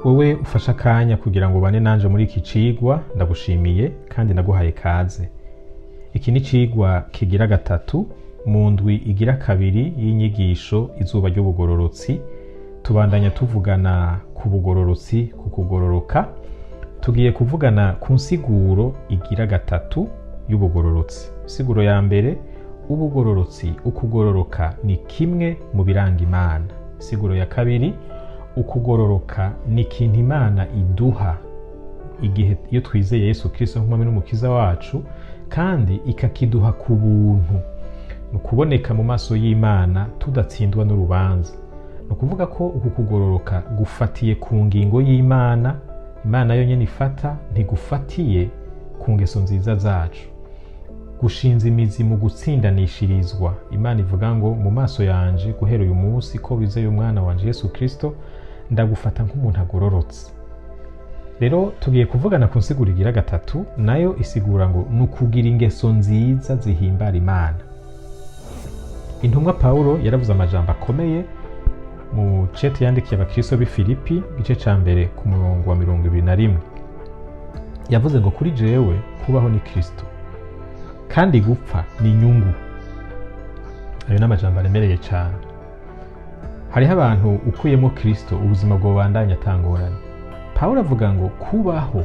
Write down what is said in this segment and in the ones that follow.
wowe ufashe akanya kugira ngo ubane nanje muri iki cigwa, ndagushimiye kandi naguhaye kaze. Iki ni cigwa kigira gatatu mu ndwi igira kabiri y'inyigisho izuba ry'ubugororotsi. Tubandanya tuvugana ku bugororotsi, ku kugororoka. Tugiye kuvugana ku nsiguro igira gatatu y'ubugororotsi. Siguro ya mbere, ubugororotsi, ukugororoka ni kimwe mu biranga Imana. Siguro ya kabiri, ukugororoka ni ikintu Imana iduha igihe iyo twizeye Yesu Kristo nk'umwami n'umukiza wacu, kandi ikakiduha ku buntu. Ni ukuboneka mu maso y'Imana tudatsindwa n'urubanza. Ni ukuvuga ko uku kugororoka gufatiye ku ngingo y'Imana, Imana yo nyene ifata, ntigufatiye ku ngeso nziza zacu. Gushinza imizi mu gutsindanishirizwa. Imana ivuga ngo mu maso yanje guhera uyu munsi ko wizeye umwana wanje Yesu Kristo, ndagufata nk'umuntu agororotse. Rero tugiye kuvugana ku nsiguro igira gatatu, nayo isigura ngo nukugira ingeso nziza zihimbara Imana. Intumwa Paulo yaravuze amajambo akomeye mu cete yandikiye abakristo b'i Filipi, igice ca mbere ku murongo wa 21. Yavuze ngo kuri jewe kubaho ni Kristo, kandi gupfa ni inyungu. Ayo n'amajambo aremereye cyane. Hariho abantu ukuyemo Kristo ubuzima bwobandanya atangorane. Paulo avuga ngo kubaho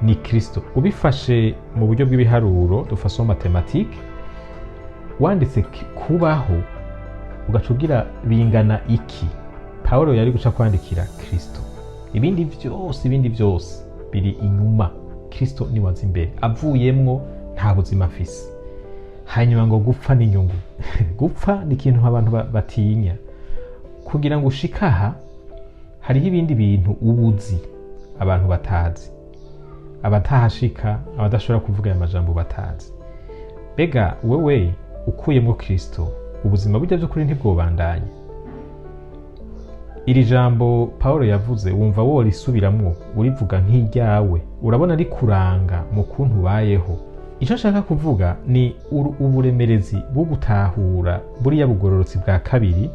ni Kristo. Ubifashe mu buryo bw'ibiharuro dufashe matematike, wanditse kubaho ugacugira bingana iki, Paulo yari guca kwandikira Kristo. Ibindi byose biri inyuma. Kristo ni waza imbere, avuyemwo nta buzima afise. Hanyuma ngo gupfa ni inyungu. Gupfa ni ikintu abantu batinya. Kugira ngo ushikaha hariho ibindi bintu ubuzi abantu batazi, abatahashika, abadashobora kuvuga aya majambo batazi. Bega wewe ukuyemo Kristo, ubuzima burya by'ukuri ntibwobandanye. Iri jambo Paulo yavuze wumva wo risubiramwo, urivuga nk'iryawe, urabona ari kuranga mu kuntu ubayeho. Icyo nshaka kuvuga ni uburemerezi bwo gutahura buriya bugororotsi bwa kabiri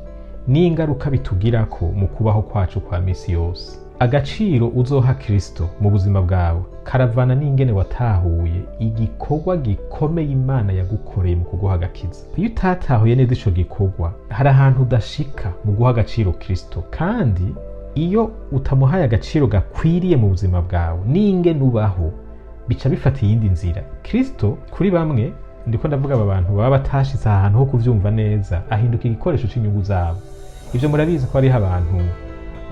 n'ingaruka bitugirako mu kubaho kwacu kwa misi yose. Agaciro uzoha Kristo mu buzima bwawe karavana n'ingene watahuye igikorwa gikomeye Imana yagukoreye mu kuguha agakiza. Iyo utatahuye neza ico gikorwa, hari ahantu udashika mu guha agaciro Kristo, kandi iyo utamuhaye agaciro gakwiriye mu buzima bwawe n'ingene ubaho, bica bifata iyindi nzira. Kristo kuri bamwe, ndiko ndavuga aba bantu baba batashitse ahantu ho kuvyumva neza, ahinduka igikoresho c'inyungu zabo. Ivyo murabizi ko hariho abantu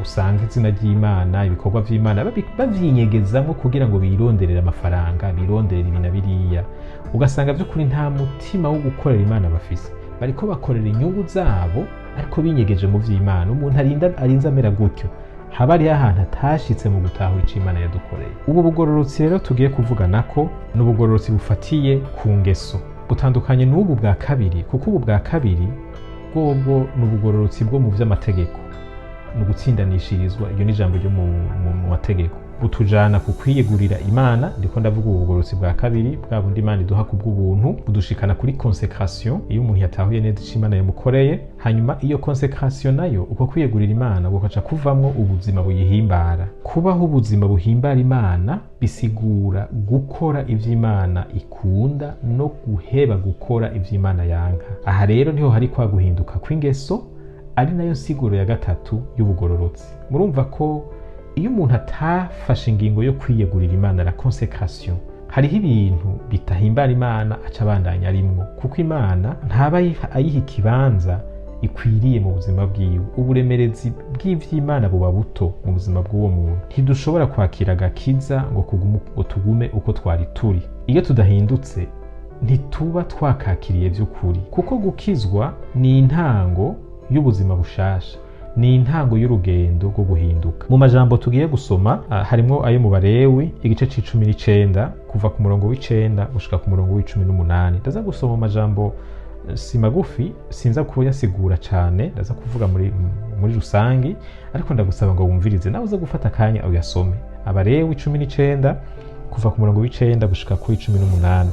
usanga izina ry'Imana, ibikorwa vy'Imana bavyinyegezamo kugira ngo bironderere amafaranga, bironderere ibintu biriya. Ugasanga vy'ukuri nta mutima wo gukorera Imana bafise, bariko bakorera inyungu zabo ariko binyegeje mu vy'Imana. Umuntu arinza amera gutyo, haba ari ahantu atashitse mu gutahura ico Imana yadukoreye. Ubu bugororotsi rero tugiye kuvugana ko n'ubugororotsi bufatiye ku ngeso, butandukanye n'ubu bwa kabiri, kuko ubu bwa kabiri bwobwo n'ubugororotsi bwo mu vy'amategeko, no gutsindanishirizwa. Iyo ni ijambo ryo mu mategeko. Butujana ku kwiyegurira Imana. Ndiko ndavuga ubugororotsi bwa kabiri, bwa bundi Imana iduha ku bw'ubuntu, budushikana kuri consécration iyo umuntu yatahuye neza ico Imana yamukoreye. Hanyuma iyo consécration nayo, uko kwiyegurira Imana bukaca kuvamwo ubuzima buyihimbara. Kubaho ubuzima buhimbara Imana bisigura gukora ivy'Imana ikunda no guheba gukora ivy'Imana yanka. Aha rero niho hari kwa guhinduka kw'ingeso, ari nayo nsiguro ya gatatu y'ubugororotsi. Murumva ko iyo umuntu atafashe ingingo yo kwiyegurira Imana, la consécration, hariho ibintu bitahimbara Imana aca abandanya arimwo, kuko Imana ntaba ayiha ikibanza ikwiriye mu buzima bwiwe. Uburemerezi bw'ivy'Imana buba buto mu buzima bw'uwo muntu. Ntidushobora kwakira agakiza ngo tugume uko twari turi. Iyo tudahindutse ntituba twakakiriye vy'ukuri, kuko gukizwa ni intango y'ubuzima bushasha, ni intango y'urugendo rwo guhinduka. Mu majambo tugiye gusoma harimo ayo mu Balewi igice c'19 kuva ku murongo w'9 gushika ku murongo w'18. Ndaza gusoma amajambo si magufi, sinza kuyasigura cyane, ndaza kuvuga muri rusangi, ariko ndagusaba ngo wumvirize nawe uza gufata akanya uyasome. Abalewi 19 kuva ku murongo w'9 gushika ku 18.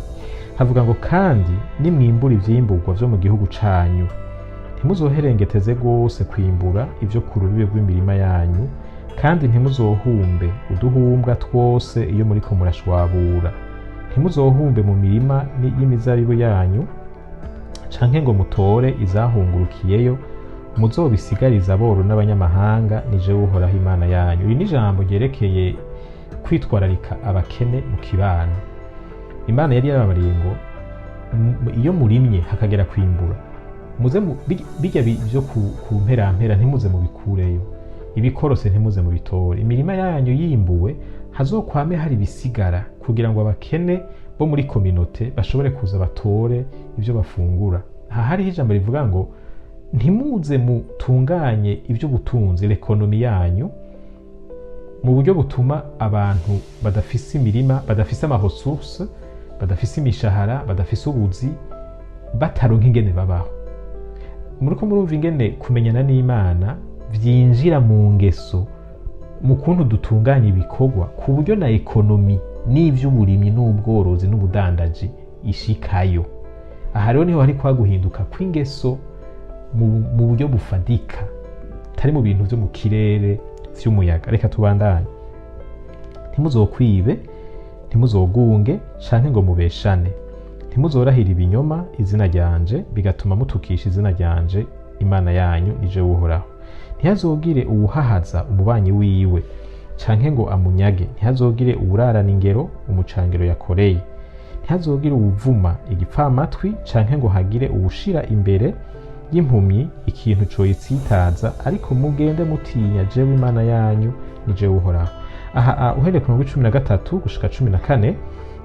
Havuga ngo kandi nimwimbura ivyimburwa vyo mu gihugu canyu, ntimuzoherengeteze gose kwimbura ivyo ku rubibe rw'imirima yanyu, kandi ntimuzohumbe uduhumbwa twose iyo muriko murashwabura. Ntimuzohumbe mu mirima y'imizabibu yanyu, canke ngo mutore izahungurukiyeyo, muzobisigariza aboro n'abanyamahanga, ni jewe Uhoraho Imana yanyu. Iri ni ijambo ryerekeye kwitwararika abakene mu kibano. Imana yari yarababariye ngo iyo murimye hakagera kwimbura, muze bijya byo ku mperampera ntimuze mubikureyo, ibikorose ntimuze mubitore. Imirima yanyu yimbuwe hazokwame hari bisigara, kugira ngo abakene bo muri kominote bashobore kuza batore ibyo bafungura. Aha hariho ijambo rivuga ngo ntimuze mutunganye iby'ubutunzi, l'ekonomi yanyu, mu buryo butuma abantu badafise imirima, badafise amaresources, badafise imishahara, badafise ubuzi, bataronka ingene babaho. Muriko murumva ingene kumenyana n'Imana vyinjira mu ngeso, mu kuntu dutunganya ibikorwa, ku buryo na ekonomi n'ivy'uburimyi n'ubworozi n'ubudandaji ishikayo. Aha rero niho hari guhinduka kw'ingeso mu buryo bufadika, tari mu bintu vyo mu kirere vy'umuyaga. Reka tubandanye. Ntimuzokwibe, ntimuzogunge canke ngo mubeshane. Ntimuzorahira ibinyoma izina ryanje, bigatuma mutukisha izina ryanje Imana yanyu, ni jewe Uhoraho. Ntihazogire uwuhahaza umubanyi wiwe, canke ngo amunyage. Ntihazogire uwurarana ingero umucangiro yakoreye. Ntihazogire uwuvuma igipfamatwi, canke ngo hagire uwushira imbere y'impumyi ikintu coyitsitaza, ariko mugende mutinya jewe Imana yanyu, ni jewe Uhoraho. Aha uhereye ku 13 gushika 14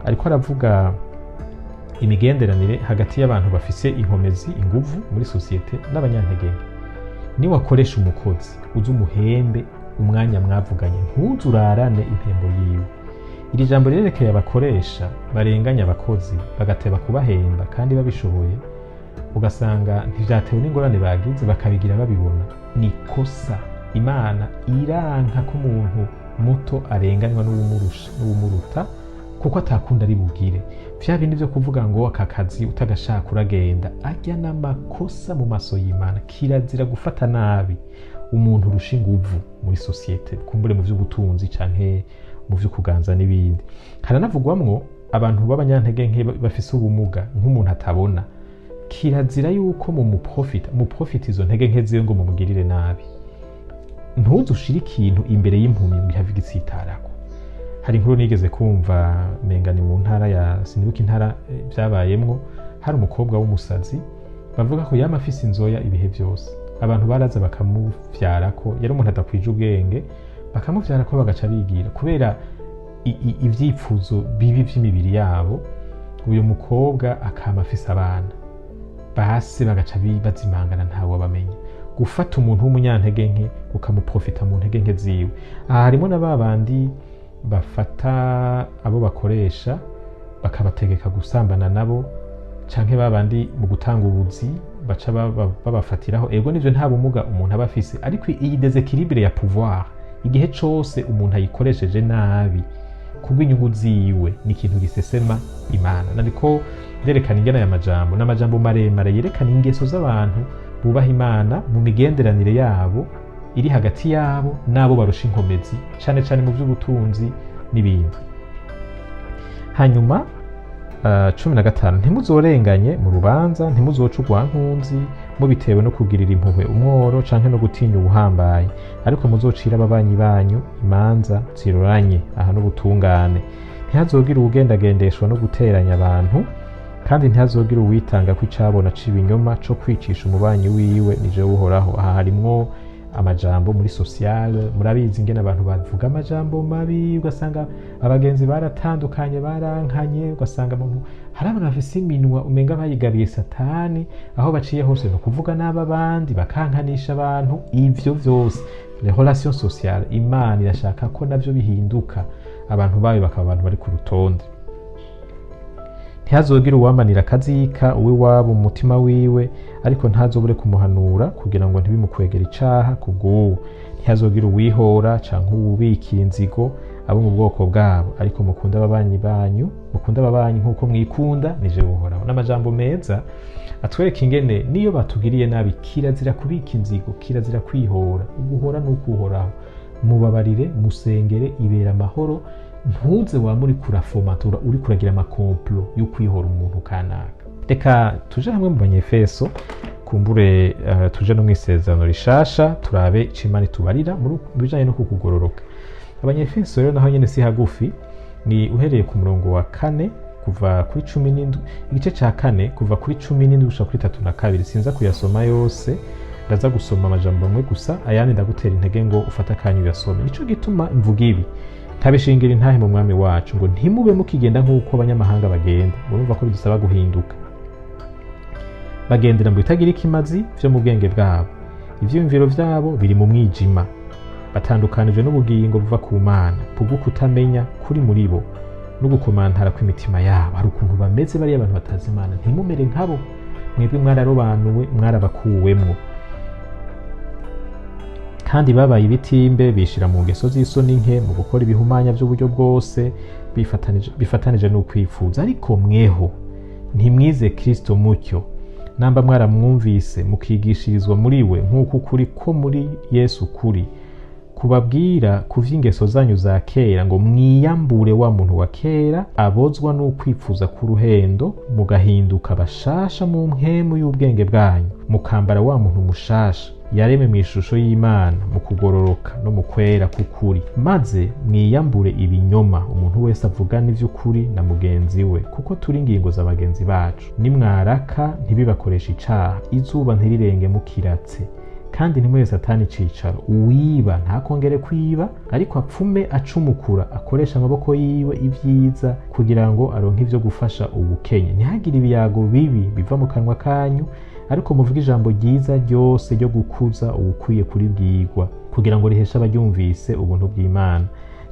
ariko aravuga imigenderanire hagati y'abantu bafise inkomezi, inguvu muri societe n'abanyantege. Ni wakoresha umukozi uzi umuhembe umwanya mwavuganye, ntuzurarane impembo yiwe. Iri jambo rirerekeye abakoresha barenganya abakozi bagateba kubahemba kandi babishoboye, ugasanga ntivyatewe n'ingorane bagize bakabigira babibona. Ni kosa. Imana iranka ko umuntu muto arenganywa n'uwumuruta, kuko atakunda ari bugire. Vya bindi vyo kuvuga ngo aka kazi utagashaka uragenda, ajya n'amakosa mu maso y'Imana. Kirazira gufata nabi umuntu urusha inguvu muri societe, kumbure mu vy'ubutunzi canke mu vyo kuganza n'ibindi. Haranavugwamwo abantu b'abanyantege nke bafise ubumuga, nk'umuntu atabona. Kirazira yuko mu profit izo ntege nke ziwe ngo mumugirire nabi. Ntuzushire ikintu imbere y'impumyi ngo have igitsitarako. Hari inkuru nigeze kumva mengani mu ntara ya sinibuka intara byabayemwo, hari umukobwa w'umusazi bavuga ko yama afise inzoya ibihe byose. Abantu baraza bakamuvyarako, yari umuntu adakwije ubwenge, bakamuvyarako bagaca bigira kubera ivyipfuzo bibi vy'imibiri yabo. Uyo mukobwa akama afise abana, base bagaca bazimangana ntawe bamenya. Gufata umuntu w'umunyantege nke ukamuprofita mu ntege nke ziwe. Aha harimo na babandi bafata abo bakoresha bakabategeka gusambana nabo, canke babandi mu gutanga ubuzi baca babafatiraho. Ego nivyo nta bumuga umuntu aba afise, ariko iyi déséquilibre ya pouvoir igihe cose umuntu ayikoresheje nabi kubw'inyungu ziwe ni ikintu gisesema Imana. Nariko nderekana ingene aya majambo n'amajambo maremare yerekana ingeso z'abantu bubaha Imana mu migenderanire yabo iri hagati yabo nabo barusha inkomezi, cane cane mu vy'ubutunzi n'ibindi. Hanyuma 15 ntimuzorenganye mu rubanza, ntimuzoca urwankunzi mubitewe no kugirira impuhwe umworo canke no gutinya ubuhambaye, ariko muzocira ababanyi banyu imanza ziroranye aha n'ubutungane. Ntihazogira uwugendagendeshwa no guteranya abantu, kandi ntihazogira uwitanga ko icabona c'ibinyoma co kwicisha umubanyi wiwe, ni jewe Uhoraho. Aha harimwo amajambo muri sociale, murabizi ingene abantu bavuga amajambo mabi, ugasanga abagenzi baratandukanye barankanye, ugasanga umuntu hari abantu bafise iminwa umenga bayigabiye satani, aho baciye hose no kuvuga n'abandi bakankanisha abantu. Ivyo vyose les relations sociales Imana irashaka ko navyo bihinduka, abantu bayo bakaba abantu bari ku rutonde. Ntihazogira uwamanira akazika uwe wabo mu mutima wiwe, ariko ntazobure kumuhanura kugira ngo ntibimukwegera icaha kubw'uwo. Ntihazogira uwihora canke uwubika inzigo abo mu bwoko bwabo, ariko mukunda ababanyi banyu, mukunda ababanyi nk'uko mwikunda, ni jewe Uhoraho. N'amajambo meza atwereka ingene niyo batugiriye nabi kirazira kubika inzigo, kirazira kwihora. Uguhora n'uko Uhoraho mubabarire, musengere, ibera amahoro, ntuze waba uri kurafomatura uri kuragira amakomplo yo kwihora umuntu kanaka. Reka tuje hamwe mu Banyefeso kumbure tuje no mwisezerano rishasha turabe icimana itubarira mu bijanye no kukugororoka. Abanyefeso rero naho nyene si hagufi, ni uhereye ku murongo wa 4 kuva kuri 17, igice ca 4 kuva kuri 17 gushika kuri 32. Sinza kuyasoma yose, ndaza gusoma amajambo amwe gusa, ayandi ndagutera intege ngo ufata akanyu uyasome. Nico gituma imvuga ibi ntabishingira intahe mu mwami wacu ngo ntimube mukigenda nk'uko abanyamahanga bagenda. Urumva ko bidusaba guhinduka. Bagendera mu bitagira ikimazi vyo mu bwenge bwabo, ivyiyumviro vyabo biri mu mwijima, batandukanije n'ubugingo buva ku Mana kubwo kutamenya kuri muri bo no gukomantara kw'imitima yabo. Hari ukuntu bameze bari abantu batazi Imana. Ntimumere nkabo, mwebwe mwararobanuwe, mwarabakuwemwo. Kandi babaye ibitimbe, bishira mu ngeso z'isoni nke, mu gukora ibihumanya by'uburyo bwose, bifatanije no kwifuza. Ariko mweho ntimwize Kristo mutyo, namba mwaramwumvise mukigishirizwa muri we nk'uko kuri ko muri Yesu kuri, kubabwira kuvy'ingeso zanyu za kera ngo mwiyambure wa muntu wa kera abozwa no kwifuza ku ruhendo, mugahinduka bashasha mu mpemu y'ubwenge bwanyu, mukambara wa muntu mushasha yareme mu ishusho y'Imana mu kugororoka no mu kwera k'ukuri, maze mwiyambure ibinyoma, umuntu wese avugana ivy'ukuri na mugenzi we, kuko turi ingingo za bagenzi bacu. Nimwaraka ntibibakoresha icaha, izuba ntirirenge mukiratse, kandi ntimwese Satani icicaro. Uwiba ntakongere kwiba, ariko apfume acumukura, akoresha amaboko yiwe ivyiza kugira ngo aronke ivyo gufasha ubukenye. Ntihagire ibiyago bibi biva mu kanwa kanyu, ariko muvuge ijambo ryiza ryose ryo gukuza ubukwiye kuribwirwa, kugira ngo riheshe abaryumvise ubuntu bw'Imana.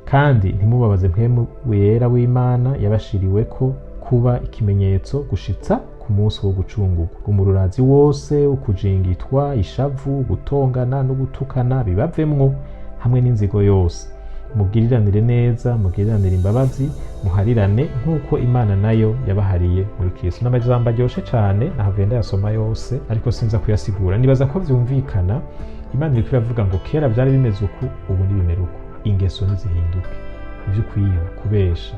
Kandi ntimubabaze mpemu wera w'Imana yabashiriweko kuba ikimenyetso gushitsa ku munsi wo gucungurwa. Umururazi wose, ukujingitwa, ishavu, gutongana no gutukana bibavemwo, hamwe n'inzigo yose. Mugiriranire neza, mugiriranire imbabazi, muharirane nk'uko Imana nayo yabahariye muri Kristo. N'amajambo aryoshe cane, nahavuye ndayasoma yose, ariko sinza kuyasigura. Nibaza ko vyumvikana. Imana iriko iravuga ngo kera vyari bimeze uku, ubu ntibimera uku. Ingeso ntizihinduke, ivyo kwiba, kubesha,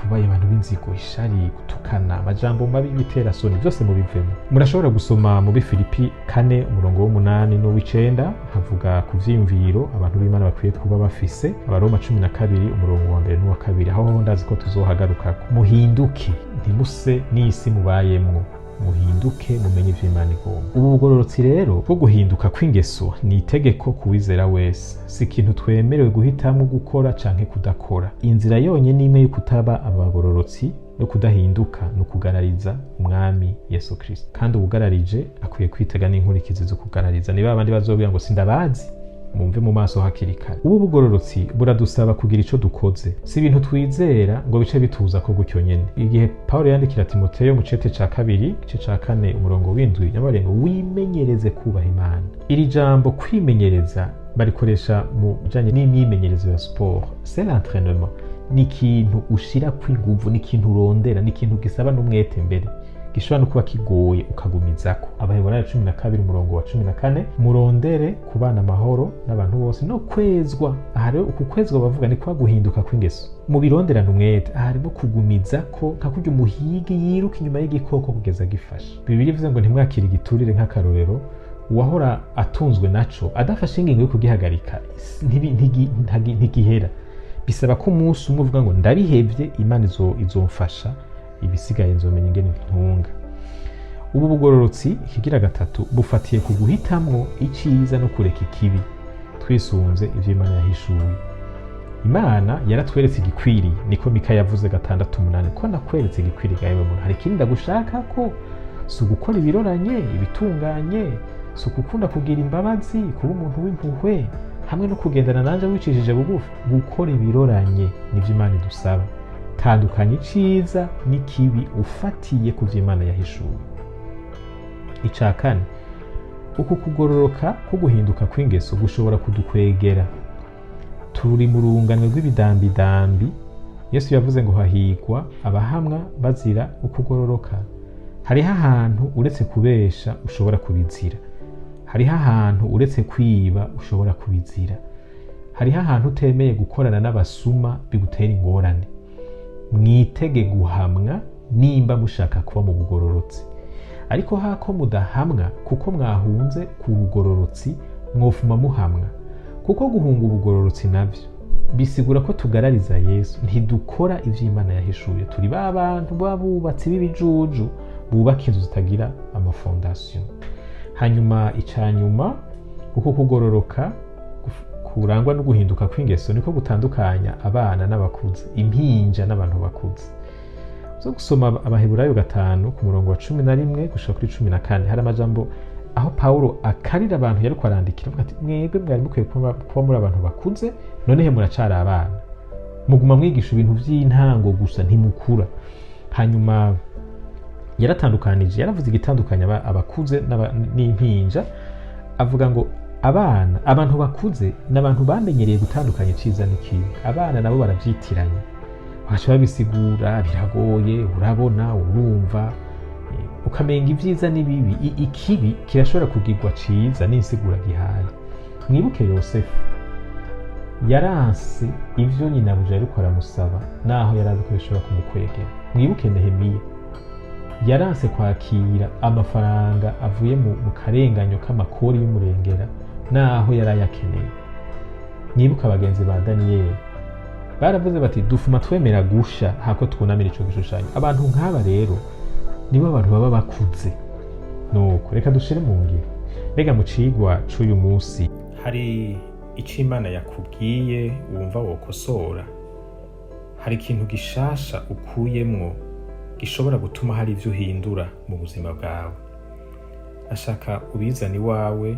kubaye abantu b'inzigo, ishari, gutukana, amajambo mabi bitera soni, byose mubivemo. Murashobora gusoma mu Bifilipi 4 umurongo w'8 n'uw'9, havuga ku vyiyumviro abantu b'Imana bakwiye kuba bafise. Abaroma 12 umurongo wa 1 n'uwa 2, aho ndazi ko tuzohagarukako. Muhinduke, ntimuse n'isi mubayemwo, muhinduke mumenye ivyo Imana igomba. Ubu bugororotsi rero bwo guhinduka kw'ingeso ni itegeko kuwizera wese, si ikintu twemerewe guhitamwo gukora canke kudakora. Inzira yonyene imwe yo kutaba abagororotsi yo kudahinduka no kugarariza Umwami Yesu Kristo. Kandi ubugararije akwiye kwitega n'inkurikizi zo kugarariza. Niba abandi bazobwira ngo sindabazi, mumve mu maso hakiri kare. Ubu bugororotsi buradusaba kugira ico dukoze, si ibintu twizera ngo bice bituza ko gutyo nyene. Igihe Paulo yandikira Timoteyo mu cete ca 2 igice ca 4 umurongo w'7 yabarenga wimenyereze kubaha Imana. Iri jambo kwimenyereza barikoresha mu bijanye n'imyimenyerezo ya sport. C'est l'entraînement. Ni ikintu ushira kw'inguvu, ni ikintu urondera, ni ikintu gisaba n'umwete mbere, gishobora no kuba kigoye ukagumizako. Abaheburayo 12 umurongo wa 14, murondere kubana amahoro n'abantu bose no kwezwa. Aha rero uku kwezwa bavuga ni kwa guhinduka kw'ingeso, mubironderana umwete. Aha rero kugumizako nka kurya umuhigi yiruka inyuma y'igikoko kugeza gifasha. Bibiliya ivuze ngo ntimwakire igiturire nk'akarorero, uwahora atunzwe naco adafashe ingingo yo kugihagarika ntigihera. Bisaba ko umunsi umwe uvuga ngo ndabihevye, Imana izomfasha, ibisigaye nzomenya ingene ntunga. Ubu bugororotsi ikigira 3 bufatiye ku guhitamwo iciza no kureka ikibi, twisunze ivyo Imana yahishuye. Imana yaratweretse igikwiriye, niko Mika yavuze 6:8, ko nakweretse igikwiriye gawe muntu. Hari ikindi ndagushaka ko si ugukora ibiroranye, ibitunganye, si ukukunda kugira imbabazi, kuba umuntu w'impuhwe, hamwe no kugendana nanje wicishije bugufi. Gukora ibiroranye nivyo Imana idusaba. Tandukanya iciza n'ikibi ufatiye ku vy'Imana yahishuye. Ica 4, uku kugororoka ko guhinduka kw'ingeso gushobora kudukwegera. Turi mu rungano rw'ibidambidambi. Yesu yavuze ngo hahigwa abahamwa bazira ukugororoka. Hariho ahantu uretse kubesha ushobora kubizira, hariho ahantu uretse kwiba ushobora kubizira. hariho ahantu utemeye gukorana n'abasuma bigutera ingorane. Mwitege guhamwa nimba mushaka kuba mu bugororotsi. Ariko hako mudahamwa kuko mwahunze ku bugororotsi, mwofuma muhamwa. Kuko guhunga ubugororotsi navyo bisigura ko tugarariza Yesu, ntidukora ivyo Imana yahishuye. Turi ba bantu babubatsi b'ibijuju bubaka inzu zitagira amafondation. Hanyuma icanyuma, uko kugororoka kurangwa no guhinduka kw'ingeso niko gutandukanya abana n'abakuze, impinja n'abantu bakuze. Zo gusoma Abaheburayo 5 ku murongo wa 11 gushika kuri 14 hari amajambo aho Paulo akarira abantu yariko arandikira ati mwebwe mwari mukwiye kuba muri abantu bakuze, none he muracara abana, muguma mwigisha ibintu vy'intango gusa ntimukura. Hanyuma yaratandukanije, yaravuze igitandukanya abakuze n'impinja, avuga ngo abantu bakuze n'abantu bamenyereye gutandukanya iciza n'ikibi. Abana nabo baravyitiranya, baca babisigura biragoye, urabona urumva, ukamenga ivyiza n'ibibi. Ikibi kirashobora kugirwa ciza n'insigura gihaye. Mwibuke Yosefu yaranse ivyo nyinabuja yariko aramusaba naho yarazi ko bishobora kumukwegera. Mwibuke Nehemiya yaranse kwakira amafaranga avuye mu karenganyo k'amakori y'umurengera naho yarayakeneye. Mwibuke abagenzi ba Daniyeli baravuze bati dufuma twemera gusha hako twunamira ico gishushanyo. Abantu nk'aba rero nibo abantu baba bakuze. Nuko reka dushire mu ngiro. Mbega mu cigwa c'uyu munsi hari ico Imana yakubwiye wumva wokosora? Hari ikintu gishasha ukuyemwo gishobora gutuma hari ivyo uhindura mu buzima bwawe? Ashaka ubizane iwawe,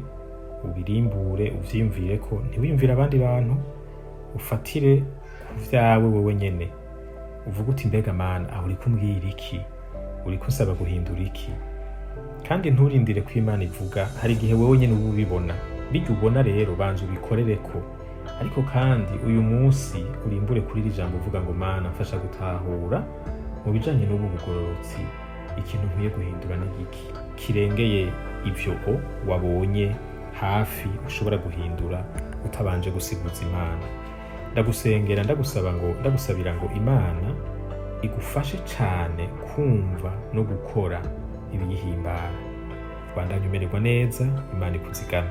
ubirimbure, uvyiyumvire ko, ntiwiyumvire abandi bantu, ufatire ku vyawe wewe nyene. Uvuga uti mbega Mana, aho uri kumbwira iki? Uri kusaba guhindura iki? Kandi nturindire ko Imana ivuga, hari igihe wewe nyene uba ubibona. Bijya ubona rero banza ubikorereko. Ariko kandi uyu munsi urimbure kuri iri jambo uvuga ngo Mana mfasha gutahura mu bijanye n'ubu bugororotsi, ikintu nkwiye guhindura n'igiki kirengeye ivyo wabonye hafi ushobora guhindura utabanje gusiguza Imana. Ndagusabira ngo Imana igufashe cane kumva no gukora ibiyihimbara. Bandanye umererwa neza, Imana ikuzigame.